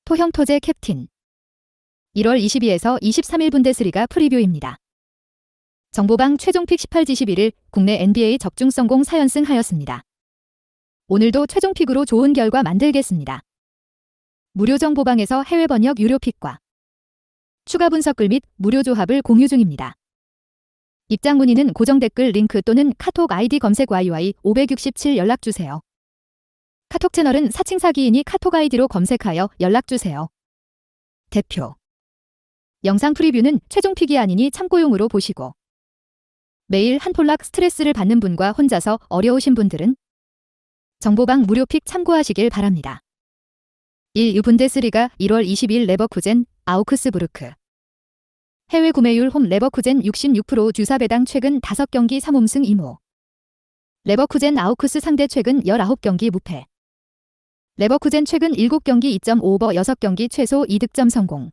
토형토제 캡틴 1월 22에서 23일 분데스리가 프리뷰입니다. 정보방 최종픽 18-11일 국내 NBA 적중성공 4연승 하였습니다. 오늘도 최종픽으로 좋은 결과 만들겠습니다. 무료 정보방에서 해외 번역 유료 픽과 추가 분석글 및 무료 조합을 공유 중입니다. 입장 문의는 고정 댓글 링크 또는 카톡 아이디 검색 YY567 연락주세요. 카톡 채널은 사칭 사기이니 카톡 아이디로 검색하여 연락주세요. 대표 영상 프리뷰는 최종픽이 아니니 참고용으로 보시고 매일 한 폴락 스트레스를 받는 분과 혼자서 어려우신 분들은 정보방 무료 픽 참고하시길 바랍니다. 1유 분데스리가 1월 22일 레버쿠젠 아우크스부르크 해외 구매율 홈 레버쿠젠 66% 주사 배당 최근 5경기 3홈승 2무 레버쿠젠 아우크스 상대 최근 19경기 무패 레버쿠젠 최근 7경기 2.5오버 6경기 최소 2득점 성공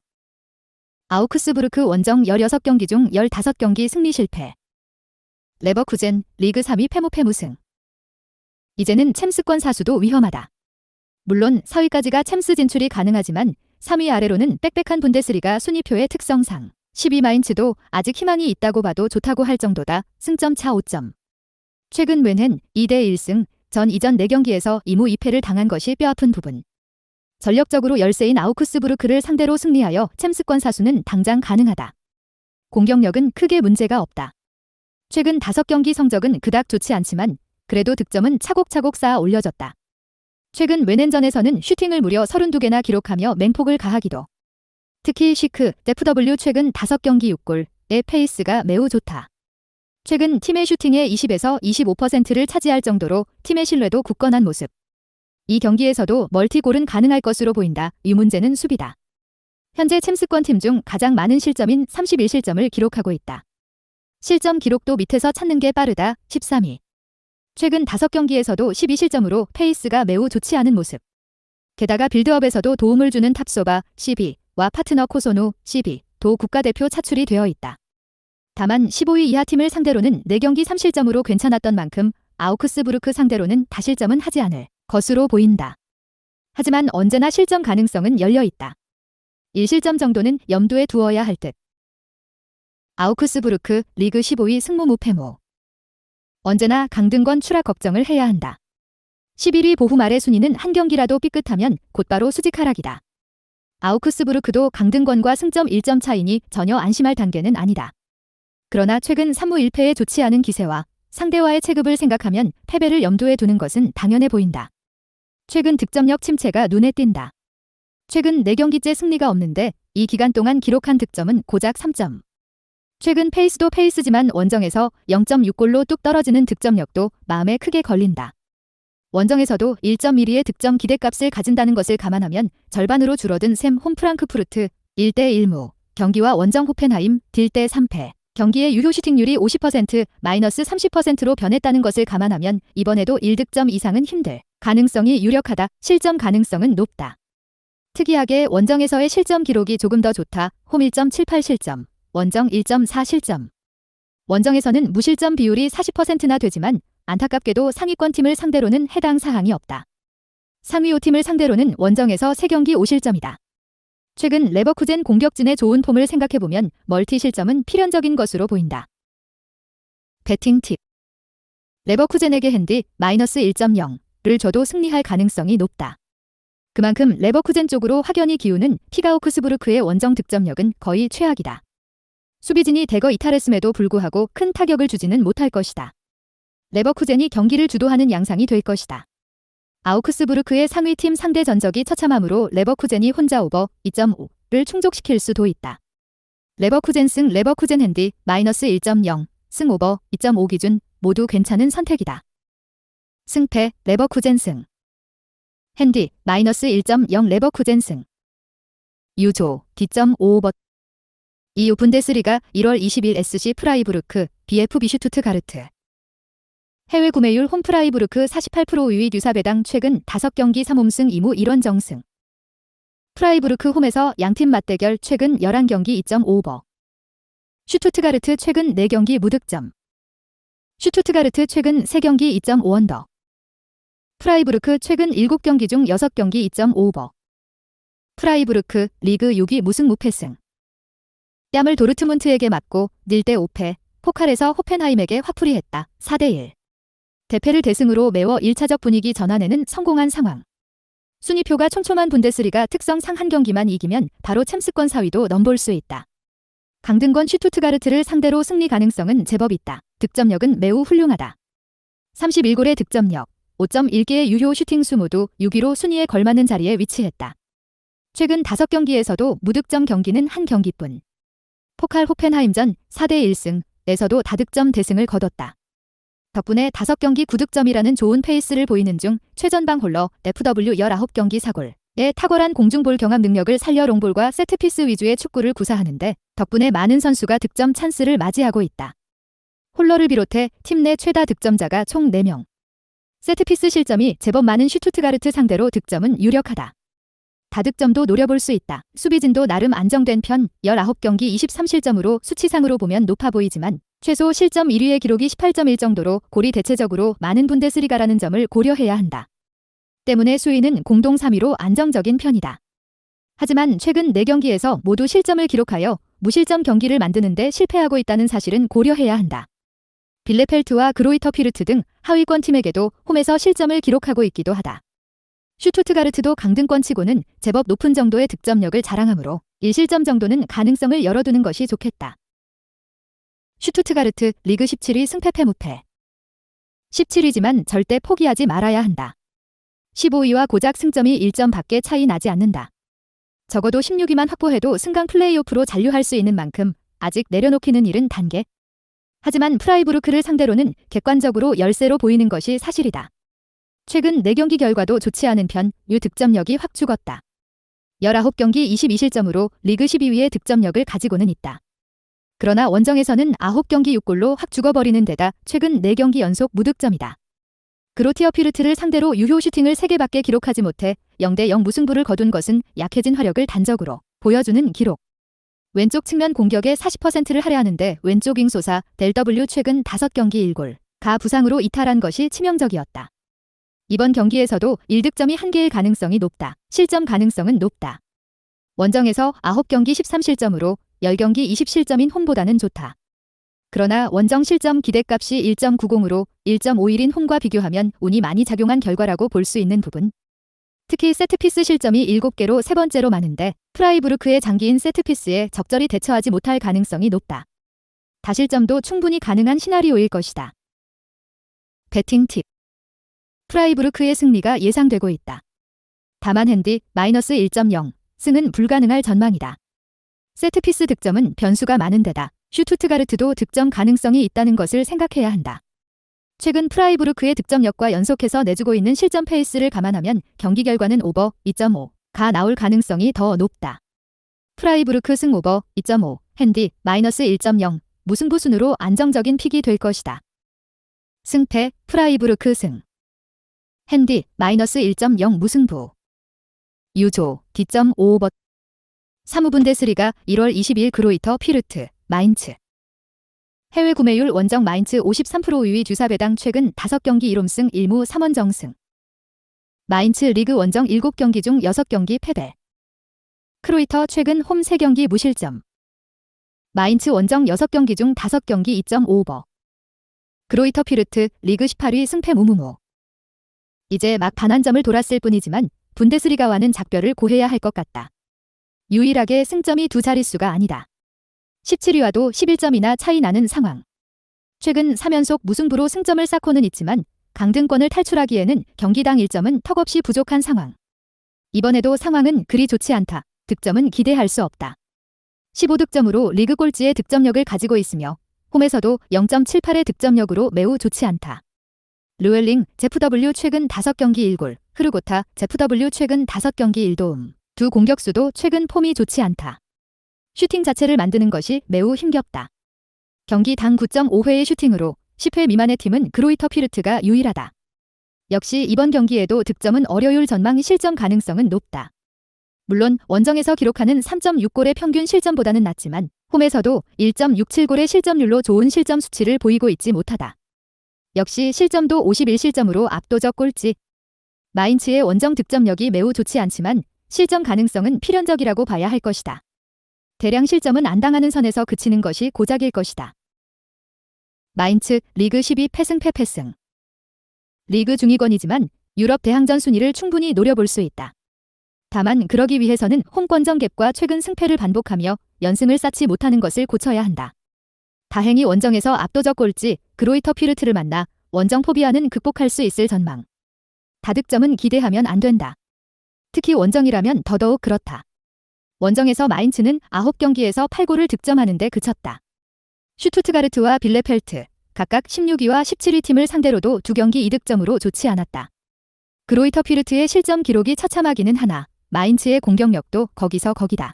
아우크스부르크 원정 16경기 중 15경기 승리 실패 레버쿠젠 리그 3위 패무승 이제는 챔스권 사수도 위험하다. 물론 4위까지가 챔스 진출이 가능하지만 3위 아래로는 빽빽한 분데스리가 순위표의 특성상 12마인츠도 아직 희망이 있다고 봐도 좋다고 할 정도다. 승점 차 5점. 최근 웬헨 2대1승 전 이전 4경기에서 2무 2패를 당한 것이 뼈아픈 부분. 전력적으로 열세인 아우크스부르크를 상대로 승리하여 챔스권 사수는 당장 가능하다. 공격력은 크게 문제가 없다. 최근 5경기 성적은 그닥 좋지 않지만 그래도 득점은 차곡차곡 쌓아 올려졌다. 최근 웬헨전에서는 슈팅을 무려 32개나 기록하며 맹폭을 가하기도. 특히 시크, FW 최근 5경기 6골의 페이스가 매우 좋다. 최근 팀의 슈팅의 20에서 25%를 차지할 정도로 팀의 신뢰도 굳건한 모습. 이 경기에서도 멀티골은 가능할 것으로 보인다. 이 문제는 수비다. 현재 챔스권 팀 중 가장 많은 실점인 31실점을 기록하고 있다. 실점 기록도 밑에서 찾는 게 빠르다. 13위. 최근 5경기에서도 12실점으로 페이스가 매우 좋지 않은 모습. 게다가 빌드업에서도 도움을 주는 탑소바 12와 파트너 코소노 12도 국가대표 차출이 되어 있다. 다만 15위 이하 팀을 상대로는 4경기 3실점으로 괜찮았던 만큼 아우크스부르크 상대로는 다실점은 하지 않을 것으로 보인다. 하지만 언제나 실점 가능성은 열려있다. 1실점 정도는 염두에 두어야 할 듯. 아우크스부르크 리그 15위 승무 무패무. 언제나 강등권 추락 걱정을 해야 한다. 11위 보훔 아래 순위는 한 경기라도 삐끗하면 곧바로 수직 하락이다. 아우크스부르크도 강등권과 승점 1점 차이니 전혀 안심할 단계는 아니다. 그러나 최근 3무 1패의 좋지 않은 기세와 상대와의 체급을 생각하면 패배를 염두에 두는 것은 당연해 보인다. 최근 득점력 침체가 눈에 띈다. 최근 4경기째 승리가 없는데 이 기간 동안 기록한 득점은 고작 3점. 최근 페이스도 페이스지만 원정에서 0.6골로 뚝 떨어지는 득점력도 마음에 크게 걸린다. 원정에서도 1.12의 득점 기대값을 가진다는 것을 감안하면 절반으로 줄어든 샘 홈프랑크푸르트 1대1무 경기와 원정 호펜하임 딜대 3패 경기의 유효 슈팅률이 50% 마이너스 30%로 변했다는 것을 감안하면 이번에도 1득점 이상은 힘들 가능성이 유력하다. 실점 가능성은 높다. 특이하게 원정에서의 실점 기록이 조금 더 좋다. 홈 1.78실점 원정 1.4실점. 원정에서는 무실점 비율이 40%나 되지만 안타깝게도 상위권 팀을 상대로는 해당 사항이 없다. 상위 5팀을 상대로는 원정에서 3경기 5실점이다. 최근 레버쿠젠 공격진의 좋은 폼을 생각해보면 멀티 실점은 필연적인 것으로 보인다. 배팅 팁. 레버쿠젠에게 핸디 마이너스 1.0를 줘도 승리할 가능성이 높다. 그만큼 레버쿠젠 쪽으로 확연히 기우는 티가우크스부르크의 원정 득점력은 거의 최악이다. 수비진이 대거 이탈했음에도 불구하고 큰 타격을 주지는 못할 것이다. 레버쿠젠이 경기를 주도하는 양상이 될 것이다. 아우크스부르크의 상위팀 상대 전적이 처참하므로 레버쿠젠이 혼자 오버 2.5를 충족시킬 수도 있다. 레버쿠젠 승 레버쿠젠 핸디 마이너스 1.0 승 오버 2.5 기준 모두 괜찮은 선택이다. 승패 레버쿠젠 승 핸디 마이너스 1.0 레버쿠젠 승 유조 D.5 오버 2유 분데스리가 1월 20일 SC 프라이부르크 BFB 슈투트가르트 해외 구매율 홈 프라이부르크 48% 유의 유사 배당 최근 5경기 3홈승 2무 1원정승 프라이부르크 홈에서 양팀 맞대결 최근 11경기 2.5오버 슈투트가르트 최근 4경기 무득점 슈투트가르트 최근 3경기 2.5언더. 프라이부르크 최근 7경기 중 6경기 2.5오버. 프라이부르크 리그 6위 무승 무패승. 뺨을 도르트문트에게 맞고 닐대 5패, 포칼에서 호펜하임에게 화풀이했다. 4대1. 대패를 대승으로 메워 1차적 분위기 전환에는 성공한 상황. 순위표가 촘촘한 분데스리가 특성상 한 경기만 이기면 바로 챔스권 4위도 넘볼 수 있다. 강등권 슈투트가르트를 상대로 승리 가능성은 제법 있다. 득점력은 매우 훌륭하다. 31골의 득점력, 5.1개의 유효 슈팅 수 모두 6위로 순위에 걸맞는 자리에 위치했다. 최근 5경기에서도 무득점 경기는 한 경기뿐. 포칼 호펜하임전 4대1승에서도 다득점 대승을 거뒀다. 덕분에 5경기 9득점이라는 좋은 페이스를 보이는 중 최전방 홀러 FW 19경기 사골. 의 탁월한 공중볼 경합 능력을 살려 롱볼과 세트피스 위주의 축구를 구사하는데 덕분에 많은 선수가 득점 찬스를 맞이하고 있다. 홀러를 비롯해 팀 내 최다 득점자가 총 4명. 세트피스 실점이 제법 많은 슈투트가르트 상대로 득점은 유력하다. 다득점도 노려볼 수 있다. 수비진도 나름 안정된 편 19경기 23실점으로 수치상으로 보면 높아 보이지만 최소 실점 1위의 기록이 18.1 정도로 골이 대체적으로 많은 분데스리가라는 점을 고려해야 한다. 때문에 수위는 공동 3위로 안정적인 편이다. 하지만 최근 4경기에서 모두 실점을 기록하여 무실점 경기를 만드는 데 실패하고 있다는 사실은 고려해야 한다. 빌레펠트와 그로이터 피르트 등 하위권 팀에게도 홈에서 실점을 기록하고 있기도 하다. 슈투트가르트도 강등권치고는 제법 높은 정도의 득점력을 자랑하므로 1실점 정도는 가능성을 열어두는 것이 좋겠다. 슈투트가르트 리그 17위 승패패 무패. 17위지만 절대 포기하지 말아야 한다. 15위와 고작 승점이 1점 밖에 차이 나지 않는다. 적어도 16위만 확보해도 승강 플레이오프로 잔류할 수 있는 만큼 아직 내려놓기는 이른 단계. 하지만 프라이부르크를 상대로는 객관적으로 열세로 보이는 것이 사실이다. 최근 4경기 결과도 좋지 않은 편 득점력이 확 죽었다. 19경기 22실점으로 리그 12위의 득점력을 가지고는 있다. 그러나 원정에서는 9경기 6골로 확 죽어버리는 데다 최근 4경기 연속 무득점이다. 그로티어 피르트를 상대로 유효 슈팅을 3개밖에 기록하지 못해 0대0 무승부를 거둔 것은 약해진 화력을 단적으로 보여주는 기록. 왼쪽 측면 공격의 40%를 할애하는데 왼쪽 윙소사 델W 최근 5경기 1골, 가 부상으로 이탈한 것이 치명적이었다. 이번 경기에서도 1득점이 1개일 가능성이 높다. 실점 가능성은 높다. 원정에서 9경기 13실점으로 10경기 20실점인 홈보다는 좋다. 그러나 원정 실점 기대값이 1.90으로 1.51인 홈과 비교하면 운이 많이 작용한 결과라고 볼 수 있는 부분. 특히 세트피스 실점이 7개로 세 번째로 많은데 프라이부르크의 장기인 세트피스에 적절히 대처하지 못할 가능성이 높다. 다실점도 충분히 가능한 시나리오일 것이다. 배팅 팁. 프라이부르크의 승리가 예상되고 있다. 다만 핸디 마이너스 1.0 승은 불가능할 전망이다. 세트피스 득점은 변수가 많은 데다 슈투트가르트도 득점 가능성이 있다는 것을 생각해야 한다. 최근 프라이부르크의 득점력과 연속해서 내주고 있는 실점 페이스를 감안하면 경기 결과는 오버 2.5가 나올 가능성이 더 높다. 프라이부르크 승 오버 2.5, 핸디 마이너스 1.0 무승부 순으로 안정적인 픽이 될 것이다. 승패 프라이부르크 승. 핸디 마이너스 1.0 무승부. 유조 D.5오버. 사무분데스리가 1월 22일 그로이터 피르트 마인츠. 해외 구매율 원정 마인츠 53% 우위 주사배당 최근 5경기 1홈승 1무 3원정승. 마인츠 리그 원정 7경기 중 6경기 패배. 크로이터 최근 홈 3경기 무실점. 마인츠 원정 6경기 중 5경기 2.5오버. 그로이터 피르트 리그 18위 승패 무무무. 이제 막 반환점을 돌았을 뿐이지만 분데스리가와는 작별을 고해야 할 것 같다. 유일하게 승점이 두 자릿수가 아니다. 17위와도 11점이나 차이 나는 상황. 최근 3연속 무승부로 승점을 쌓고는 있지만 강등권을 탈출하기에는 경기당 1점은 턱없이 부족한 상황. 이번에도 상황은 그리 좋지 않다. 득점은 기대할 수 없다. 15득점으로 리그 꼴찌의 득점력을 가지고 있으며 홈에서도 0.78의 득점력으로 매우 좋지 않다. 르웰링, 제프W 최근 5경기 1골, 흐르고타, 제프W 최근 5경기 1도움. 두 공격수도 최근 폼이 좋지 않다. 슈팅 자체를 만드는 것이 매우 힘겹다. 경기 당 9.5회의 슈팅으로 10회 미만의 팀은 그로이터 피르트가 유일하다. 역시 이번 경기에도 득점은 어려울 전망 실점 가능성은 높다. 물론 원정에서 기록하는 3.6골의 평균 실점보다는 낮지만 홈에서도 1.67골의 실점률로 좋은 실점 수치를 보이고 있지 못하다. 역시 실점도 51실점으로 압도적 꼴찌. 마인츠의 원정 득점력이 매우 좋지 않지만 실점 가능성은 필연적이라고 봐야 할 것이다. 대량 실점은 안 당하는 선에서 그치는 것이 고작일 것이다. 마인츠 리그 12패승 패패승. 리그 중위권이지만 유럽 대항전 순위를 충분히 노려볼 수 있다. 다만 그러기 위해서는 홈권정 갭과 최근 승패를 반복하며 연승을 쌓지 못하는 것을 고쳐야 한다. 다행히 원정에서 압도적 꼴찌 그로이터 퓨르트를 만나 원정 포비아는 극복할 수 있을 전망. 다득점은 기대하면 안 된다. 특히 원정이라면 더더욱 그렇다. 원정에서 마인츠는 9경기에서 8골을 득점하는 데 그쳤다. 슈투트가르트와 빌레펠트 각각 16위와 17위 팀을 상대로도 2경기 2득점으로 좋지 않았다. 그로이터 퓨르트의 실점 기록이 처참하기는 하나 마인츠의 공격력도 거기서 거기다.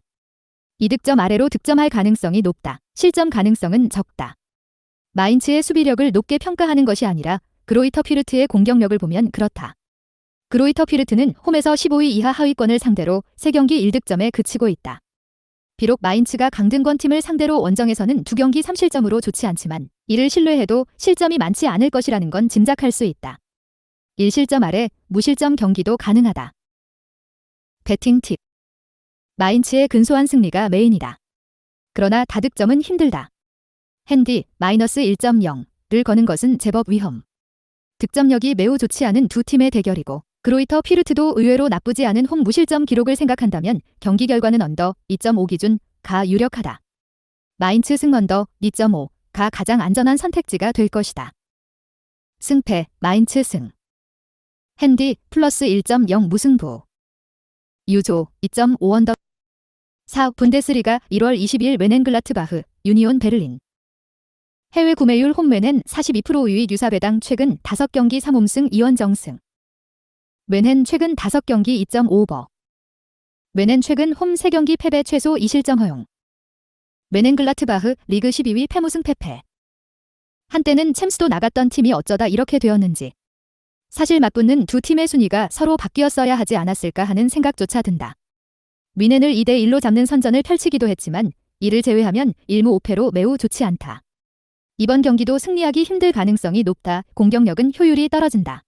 2득점 아래로 득점할 가능성이 높다. 실점 가능성은 적다. 마인츠의 수비력을 높게 평가하는 것이 아니라 그로이터 퓨르트의 공격력을 보면 그렇다. 그로이터 퓨르트는 홈에서 15위 이하 하위권을 상대로 3경기 1득점에 그치고 있다. 비록 마인츠가 강등권 팀을 상대로 원정에서는 2경기 3실점으로 좋지 않지만 이를 신뢰해도 실점이 많지 않을 것이라는 건 짐작할 수 있다. 1실점 아래 무실점 경기도 가능하다. 배팅 팁. 마인츠의 근소한 승리가 메인이다. 그러나 다득점은 힘들다. 핸디 마이너스 1.0를 거는 것은 제법 위험. 득점력이 매우 좋지 않은 두 팀의 대결이고 그로이터 퓨르트도 의외로 나쁘지 않은 홈 무실점 기록을 생각한다면 경기 결과는 언더 2.5 기준 가 유력하다. 마인츠 승 언더 2.5가 가장 안전한 선택지가 될 것이다. 승패 마인츠 승. 핸디 플러스 1.0 무승부. 유조 2.5 언더. 4. 분데스리가 1월 22일 멘헨글라트바흐 유니온 베를린. 해외 구매율 홈 멘헨 42% 우위 뉴사배당 최근 5경기 3홈승 2원정승. 멘헨 최근 5경기 2.5버. 멘헨 최근 홈 3경기 패배 최소 2실점 허용. 멘헨글라트바흐 리그 12위 패무승 패패. 한때는 챔스도 나갔던 팀이 어쩌다 이렇게 되었는지. 사실 맞붙는 두 팀의 순위가 서로 바뀌었어야 하지 않았을까 하는 생각조차 든다. 뮌헨을 2대1로 잡는 선전을 펼치기도 했지만 이를 제외하면 1무 5패로 매우 좋지 않다. 이번 경기도 승리하기 힘들 가능성이 높다. 공격력은 효율이 떨어진다.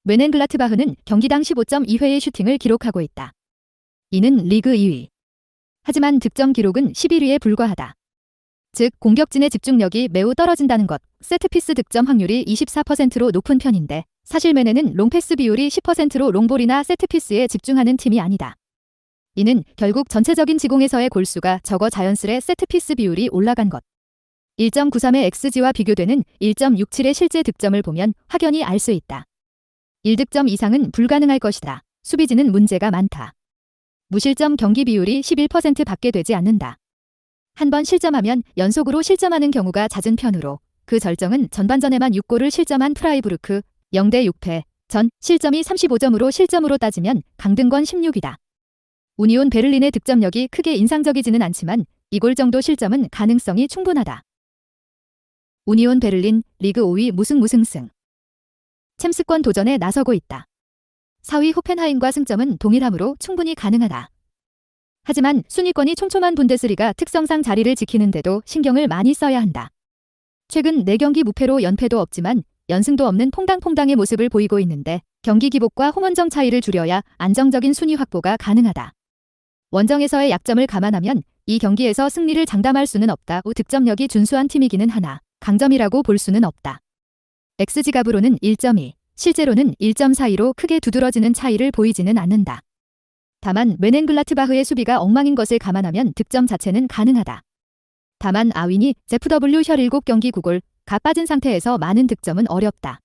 멘헨글라트바흐는 경기당 15.2회의 슈팅을 기록하고 있다. 이는 리그 2위. 하지만 득점 기록은 11위에 불과하다. 즉 공격진의 집중력이 매우 떨어진다는 것. 세트피스 득점 확률이 24%로 높은 편인데 사실 멘헨은 롱패스 비율이 10%로 롱볼이나 세트피스에 집중하는 팀이 아니다. 이는 결국 전체적인 지공에서의 골수가 적어 자연스레 세트피스 비율이 올라간 것. 1.93의 XG와 비교되는 1.67의 실제 득점을 보면 확연히 알 수 있다. 1득점 이상은 불가능할 것이다. 수비진은 문제가 많다. 무실점 경기 비율이 11% 밖에 되지 않는다. 한 번 실점하면 연속으로 실점하는 경우가 잦은 편으로 그 절정은 전반전에만 6골을 실점한 프라이부르크 0대6패 전 실점이 35점으로 실점으로 따지면 강등권 16위다. 우니온 베를린의 득점력이 크게 인상적이지는 않지만 2골 정도 실점은 가능성이 충분하다. 우니온 베를린 리그 5위 무승승. 챔스권 도전에 나서고 있다. 4위 호펜하임과 승점은 동일하므로 충분히 가능하다. 하지만 순위권이 촘촘한 분데스리가 특성상 자리를 지키는데도 신경을 많이 써야 한다. 최근 4경기 무패로 연패도 없지만 연승도 없는 퐁당퐁당의 모습을 보이고 있는데 경기 기복과 홈원정 차이를 줄여야 안정적인 순위 확보가 가능하다. 원정에서의 약점을 감안하면 이 경기에서 승리를 장담할 수는 없다. 득점력이 준수한 팀이기는 하나 강점이라고 볼 수는 없다. XG값으로는 1.2, 실제로는 1.42로 크게 두드러지는 차이를 보이지는 않는다. 다만 멘헨글라트바흐의 수비가 엉망인 것을 감안하면 득점 자체는 가능하다. 다만 아윈이 ZW 혈 7경기 9골 가 빠진 상태에서 많은 득점은 어렵다.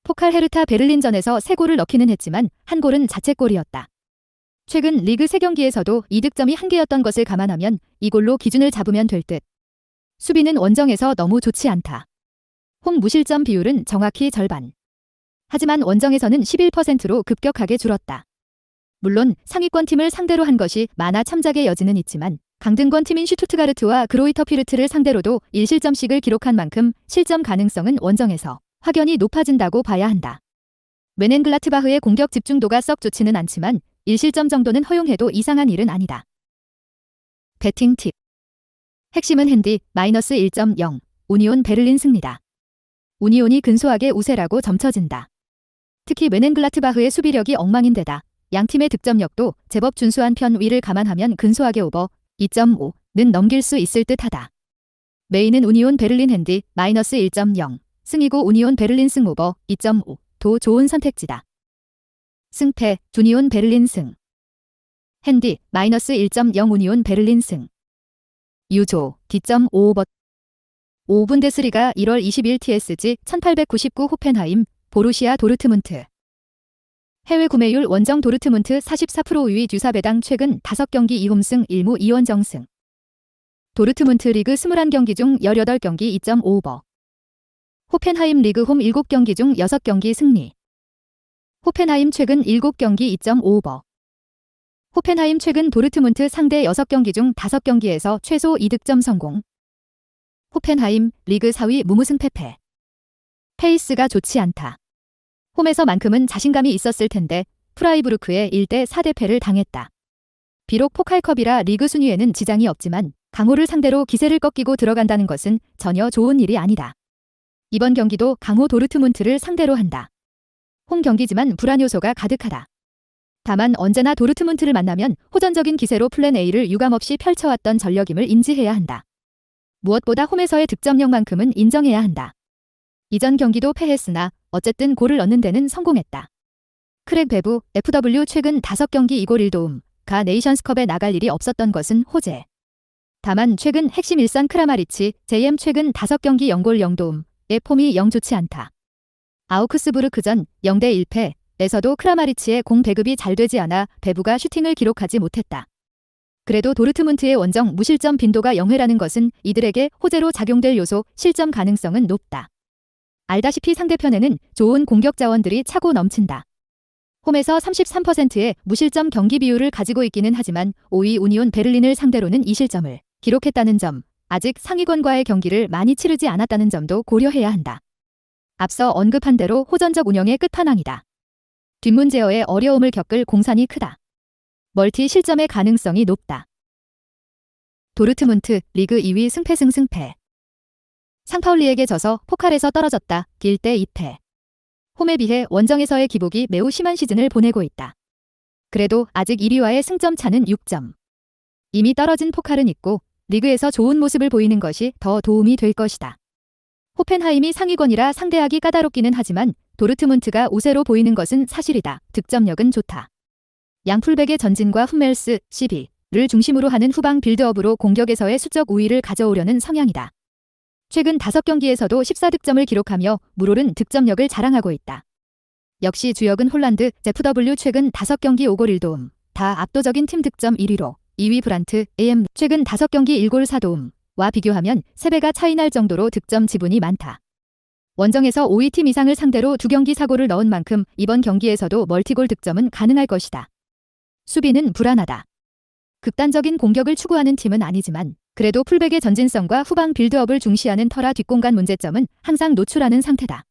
포칼 헤르타 베를린전에서 3골을 넣기는 했지만 한 골은 자책골이었다. 최근 리그 3경기에서도 2득점이 1개였던 것을 감안하면 이골로 기준을 잡으면 될 듯. 수비는 원정에서 너무 좋지 않다. 홈 무실점 비율은 정확히 절반. 하지만 원정에서는 11%로 급격하게 줄었다. 물론 상위권 팀을 상대로 한 것이 많아 참작의 여지는 있지만 강등권 팀인 슈투트가르트와 그로이터 퓨르트를 상대로도 1실점씩을 기록한 만큼 실점 가능성은 원정에서 확연히 높아진다고 봐야 한다. 멘헨글라트바흐의 공격 집중도가 썩 좋지는 않지만 1실점 정도는 허용해도 이상한 일은 아니다. 배팅 팁. 핵심은 핸디 마이너스 1.0 우니온 베를린 승리다. 우니온이 근소하게 우세라고 점쳐진다. 특히 멘헨글라트바흐의 수비력이 엉망인데다 양팀의 득점력도 제법 준수한 편 위를 감안하면 근소하게 오버 2.5는 넘길 수 있을 듯하다. 메인은 우니온 베를린 핸디 마이너스 1.0 승이고 우니온 베를린 승 오버 2.5도 좋은 선택지다. 승패 우니온 베를린 승. 핸디 마이너스 1.0 우니온 베를린 승. 유조 D.5 오버. 5분데스리가 1월 20일 TSG 1899 호펜하임 보루시아 도르트문트. 해외 구매율 원정 도르트문트 44% 우위 듀사베당 최근 5경기 2홈승 1무 2원정승. 도르트문트 리그 21경기 중 18경기 2.5 오버. 호펜하임 리그 홈 7경기 중 6경기 승리. 호펜하임 최근 7경기 2.5 오버. 호펜하임 최근 도르트문트 상대 6경기 중 5경기에서 최소 2득점 성공. 호펜하임 리그 4위 무무승 패패. 페이스가 좋지 않다. 홈에서만큼은 자신감이 있었을 텐데 프라이부르크에 1대 4대패를 당했다. 비록 포칼컵이라 리그 순위에는 지장이 없지만 강호를 상대로 기세를 꺾이고 들어간다는 것은 전혀 좋은 일이 아니다. 이번 경기도 강호 도르트문트를 상대로 한다. 홈 경기지만 불안 요소가 가득하다. 다만 언제나 도르트문트를 만나면 호전적인 기세로 플랜 A를 유감없이 펼쳐왔던 전력임을 인지해야 한다. 무엇보다 홈에서의 득점력만큼은 인정해야 한다. 이전 경기도 패했으나 어쨌든 골을 넣는 데는 성공했다. 크랙 베부 FW 최근 5경기 2골 1도움 가 네이션스컵에 나갈 일이 없었던 것은 호재. 다만 최근 핵심 일선 크라마리치 JM 최근 5경기 0골 0도움의 폼이 영 좋지 않다. 아우크스부르크전 0대 1패에서도 크라마리치의 공 배급이 잘 되지 않아 베부가 슈팅을 기록하지 못했다. 그래도 도르트문트의 원정 무실점 빈도가 0회라는 것은 이들에게 호재로 작용될 요소 실점 가능성은 높다. 알다시피 상대편에는 좋은 공격 자원들이 차고 넘친다. 홈에서 33%의 무실점 경기 비율을 가지고 있기는 하지만 5위 우니온 베를린을 상대로는 2실점을 기록했다는 점, 아직 상위권과의 경기를 많이 치르지 않았다는 점도 고려해야 한다. 앞서 언급한 대로 호전적 운영의 끝판왕이다. 뒷문 제어에 어려움을 겪을 공산이 크다. 멀티 실점의 가능성이 높다. 도르트문트 리그 2위 승패. 상파울리에게 져서 포칼에서 떨어졌다. 1대 2패. 홈에 비해 원정에서의 기복이 매우 심한 시즌을 보내고 있다. 그래도 아직 1위와의 승점 차는 6점. 이미 떨어진 포칼은 있고 리그에서 좋은 모습을 보이는 것이 더 도움이 될 것이다. 호펜하임이 상위권이라 상대하기 까다롭기는 하지만 도르트문트가 우세로 보이는 것은 사실이다. 득점력은 좋다. 양풀백의 전진과 훔멜스, 시비를 중심으로 하는 후방 빌드업으로 공격에서의 수적 우위를 가져오려는 성향이다. 최근 5경기에서도 14득점을 기록하며 물오른 득점력을 자랑하고 있다. 역시 주역은 홀란드 ZW 최근 5경기 5골 1도움, 다 압도적인 팀 득점 1위로 2위 브란트 AM 최근 5경기 1골 4도움와 비교하면 3배가 차이 날 정도로 득점 지분이 많다. 원정에서 5위 팀 이상을 상대로 2경기 4골을 넣은 만큼 이번 경기에서도 멀티골 득점은 가능할 것이다. 수비는 불안하다. 극단적인 공격을 추구하는 팀은 아니지만 그래도 풀백의 전진성과 후방 빌드업을 중시하는 터라 뒷공간 문제점은 항상 노출하는 상태다.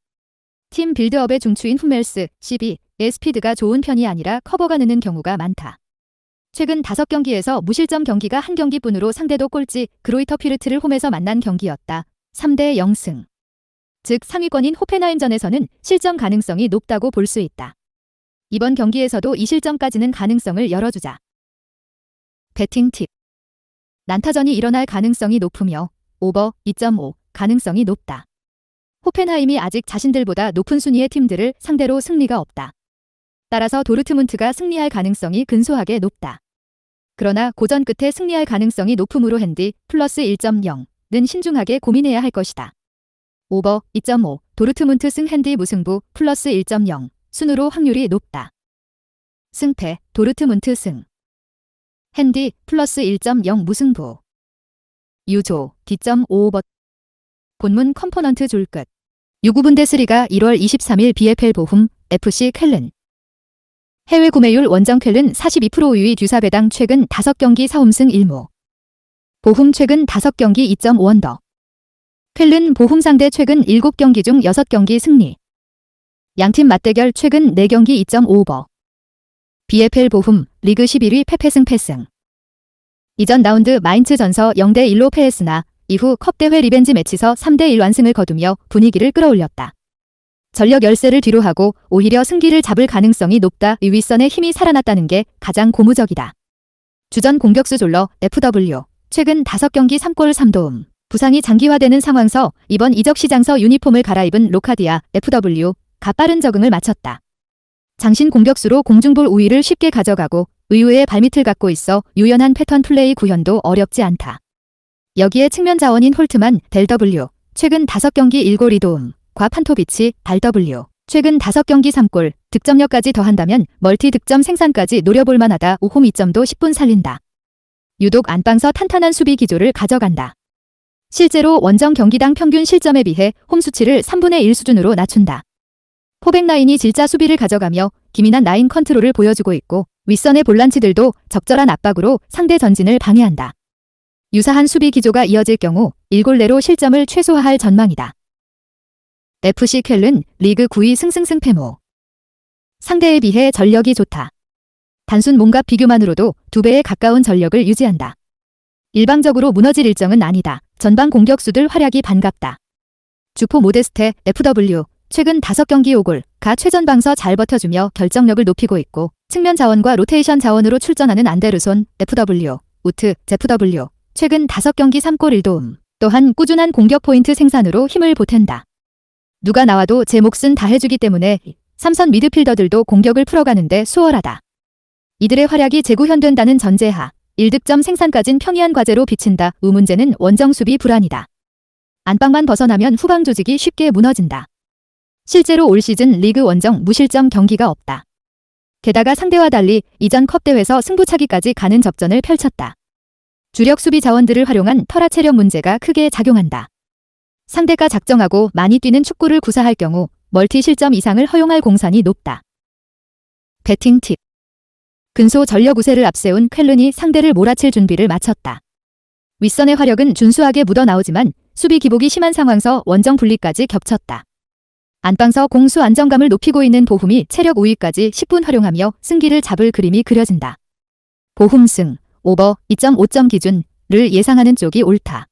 팀 빌드업의 중추인 훔멜스, 시비의 스피드가 좋은 편이 아니라 커버가 느는 경우가 많다. 최근 5경기에서 무실점 경기가 1경기뿐으로 상대도 꼴찌 그로이터 피르트를 홈에서 만난 경기였다. 3대 0승. 즉 상위권인 호펜하임전에서는 실점 가능성이 높다고 볼 수 있다. 이번 경기에서도 2실점까지는 가능성을 열어주자. 배팅 팁. 난타전이 일어날 가능성이 높으며 오버 2.5 가능성이 높다. 호펜하임이 아직 자신들보다 높은 순위의 팀들을 상대로 승리가 없다. 따라서 도르트문트가 승리할 가능성이 근소하게 높다. 그러나 고전 끝에 승리할 가능성이 높으므로 핸디 플러스 1.0는 신중하게 고민해야 할 것이다. 오버 2.5 도르트문트 승 핸디 무승부 플러스 1.0 순으로 확률이 높다. 승패 도르트문트 승. 핸디 플러스 1.0 무승부. 유조 D.5 오버. 본문 컴포넌트 줄 끝. 유구분데스리가 1월 23일 BFL 보훔 FC 쾰른. 해외 구매율 원정 쾰른 42% 우위 듀사베당 최근 5경기 4홈승 1무. 보훔 최근 5경기 2.5언더. 쾰른 보훔 상대 최근 7경기 중 6경기 승리. 양팀 맞대결 최근 4경기 2.5 오버. BFL 보훔 리그 11위 패패승. 이전 라운드 마인츠 전서 0대 1로 패했으나 이후 컵대회 리벤지 매치서 3대1 완승을 거두며 분위기를 끌어올렸다. 전력 열세를 뒤로하고 오히려 승기를 잡을 가능성이 높다. 윗선의 힘이 살아났다는 게 가장 고무적이다. 주전 공격수 졸러 FW 최근 5경기 3골 3도움. 부상이 장기화되는 상황서 이번 이적 시장서 유니폼을 갈아입은 로카디아 FW가 빠른 적응을 마쳤다. 장신 공격수로 공중볼 우위를 쉽게 가져가고 의외의 발밑을 갖고 있어 유연한 패턴 플레이 구현도 어렵지 않다. 여기에 측면 자원인 홀트만 델W 최근 5경기 1골 2도움. 과 판토비치 달W 최근 5경기 3골 득점력까지 더한다면 멀티 득점 생산까지 노려볼 만하다. 5홈 2점도 10분 살린다. 유독 안방서 탄탄한 수비 기조를 가져간다. 실제로 원정 경기당 평균 실점에 비해 홈 수치를 3분의 1 수준으로 낮춘다. 포백 라인이 질자 수비를 가져가며 기민한 라인 컨트롤을 보여주고 있고 윗선의 볼란치들도 적절한 압박으로 상대 전진을 방해한다. 유사한 수비 기조가 이어질 경우 1골 내로 실점을 최소화할 전망이다. FC 쾰른 리그 9위 승승승패모. 상대에 비해 전력이 좋다. 단순 몸값 비교만으로도 2배에 가까운 전력을 유지한다. 일방적으로 무너질 일정은 아니다. 전방 공격수들 활약이 반갑다. 주포 모데스테 FW 최근 5경기 5골,가 최전방서 잘 버텨주며 결정력을 높이고 있고 측면 자원과 로테이션 자원으로 출전하는 안데르손 FW, 우트 ZW 최근 5경기 3골 1도움. 또한 꾸준한 공격 포인트 생산으로 힘을 보탠다. 누가 나와도 제 몫은 다 해주기 때문에 3선 미드필더들도 공격을 풀어가는데 수월하다. 이들의 활약이 재구현된다는 전제하 1득점 생산까진 평이한 과제로 비친다. 문제는 원정 수비 불안이다. 안방만 벗어나면 후방 조직이 쉽게 무너진다. 실제로 올 시즌 리그 원정 무실점 경기가 없다. 게다가 상대와 달리 이전 컵대회에서 승부차기까지 가는 접전을 펼쳤다. 주력 수비 자원들을 활용한 터라 체력 문제가 크게 작용한다. 상대가 작정하고 많이 뛰는 축구를 구사할 경우 멀티 실점 이상을 허용할 공산이 높다. 배팅 팁. 근소 전력 우세를 앞세운 쾰른이 상대를 몰아칠 준비를 마쳤다. 윗선의 화력은 준수하게 묻어나오지만 수비 기복이 심한 상황서 원정 분리까지 겹쳤다. 안방서 공수 안정감을 높이고 있는 보훔이 체력 우위까지 10분 활용하며 승기를 잡을 그림이 그려진다. 보훔승, 오버 2.5점 기준을 예상하는 쪽이 옳다.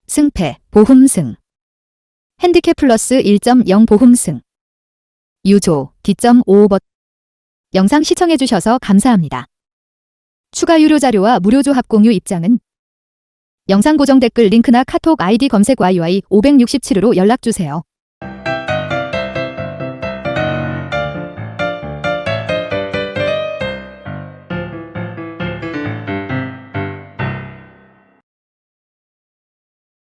승패, 보훔승. 핸디캡 플러스 1.0 보훔승. 유조, D.5버. 영상 시청해주셔서 감사합니다. 추가 유료 자료와 무료 조합 공유 입장은 영상 고정 댓글 링크나 카톡 아이디 검색 YY567으로 연락주세요.